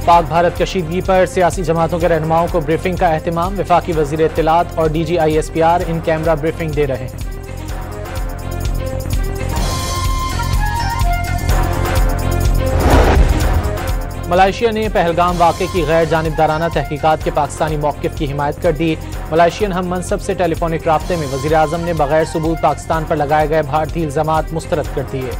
पाक भारत कशीदगी पर सियासी जमातों के रहनुमाओं को ब्रीफिंग का एहतमाम। वफाकी वजीर इत्तलात और DGISPR इन कैमरा ब्रीफिंग दे रहे हैं। मलाइशिया ने पहलगाम वाक़े की गैर जानिबदाराना तहकीकात के पाकिस्तानी मौक़िफ़ की हिमायत कर दी। मलाइशियन हम मनसब से टेलीफोनिक राब्ते में वज़ीर आज़म ने बगैर सबूत पाकिस्तान पर लगाए गए भारतीय इल्ज़ामात मुस्तरद कर दिए।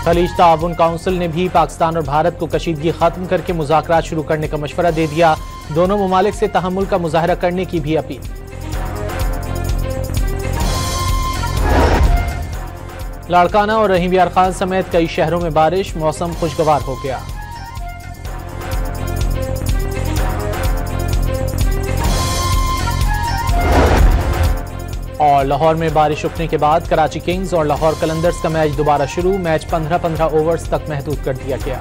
खलीज ताउन काउंसिल ने भी पाकिस्तान और भारत को कशीदगी खत्म करके मुज़ाकरात शुरू करने का मशवरा दे दिया। दोनों ममालिक से तहम्मुल का मुजाहरा करने की भी अपील। लाड़काना और रहीम यार खान समेत कई शहरों में बारिश, मौसम खुशगवार हो गया। और लाहौर में बारिश रुकने के बाद कराची किंग्स और लाहौर कलंदर्स का मैच दोबारा शुरू। मैच 15-15 ओवर्स तक महदूद कर दिया गया।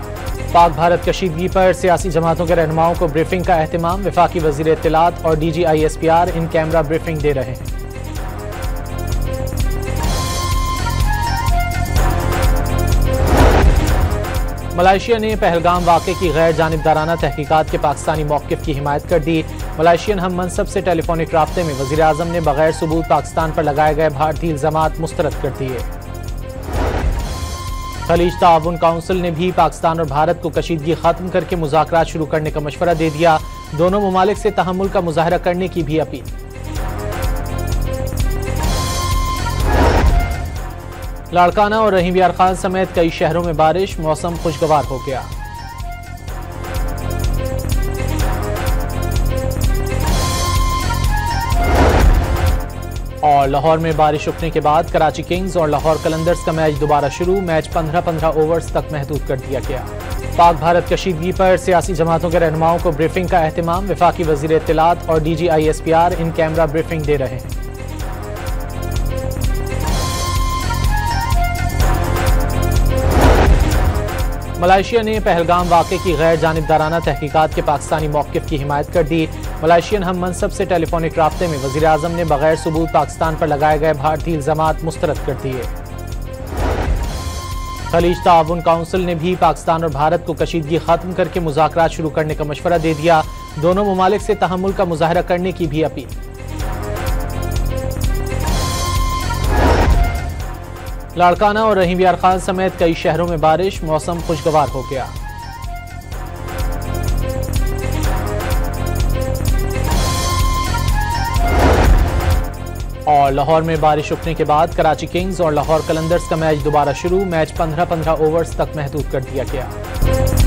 पाक भारत कशीदगी पर सियासी जमातों के रहनुमाओं को ब्रीफिंग का एहतमाम। वफाकी वजीर इत्तलात और DGISPR इन कैमरा ब्रीफिंग दे रहे हैं। मलाइशिया ने पहलगाम वाक़े की गैर जानिबदाराना तहकीकात के पाकिस्तानी मौक़िफ़ की हिमायत कर दी। मलाइशियन हम मनसब से टेलीफोनिक राब्ते में वज़ीर आज़म ने बगैर सबूत पाकिस्तान पर लगाए गए भारतीय इल्ज़ामात मुस्तरद कर दिए। खलीज ताउन काउंसिल ने भी पाकिस्तान और भारत को कशीदगी खत्म करके मुज़ाकरात शुरू करने का मशवरा दे दिया। दोनों ममालिक से तहम्मुल का मुजाहरा करने की भी अपील। लाड़काना और रहीम यार खान समेत कई शहरों में बारिश, मौसम खुशगवार हो गया। और लाहौर में बारिश रुकने के बाद कराची किंग्स और लाहौर कलंदर्स का मैच दोबारा शुरू। मैच 15-15 ओवर्स तक महदूद कर दिया गया। पाक भारत कशीदगी पर सियासी जमातों के रहनुमाओं को ब्रीफिंग का एहतमाम। वफाकी वजीर इत्तलात और DGISPR इन कैमरा ब्रीफिंग दे रहे हैं। मलाइशिया ने पहलगाम वाक़े की गैर जानिबदाराना तहकीकात के पाकिस्तानी मौक़िफ़ की हिमायत कर दी। मलाइशियन हम मनसब से टेलीफोनिक राब्ते में वज़ीर आज़म ने बगैर सबूत पाकिस्तान पर लगाए गए भारतीय इल्ज़ामात मुस्तरद कर दिए। खलीज ताउन काउंसिल ने भी पाकिस्तान और भारत को कशीदगी खत्म करके मुज़ाकरात शुरू करने का मशवरा दे दिया। दोनों ममालिक से तहम्मुल का मुजाहरा करने की भी अपील। लाड़काना और रहीम यार खान समेत कई शहरों में बारिश, मौसम खुशगवार हो गया। और लाहौर में बारिश रुकने के बाद कराची किंग्स और लाहौर कलंदर्स का मैच दोबारा शुरू। मैच 15-15 ओवर्स तक महदूद कर दिया गया।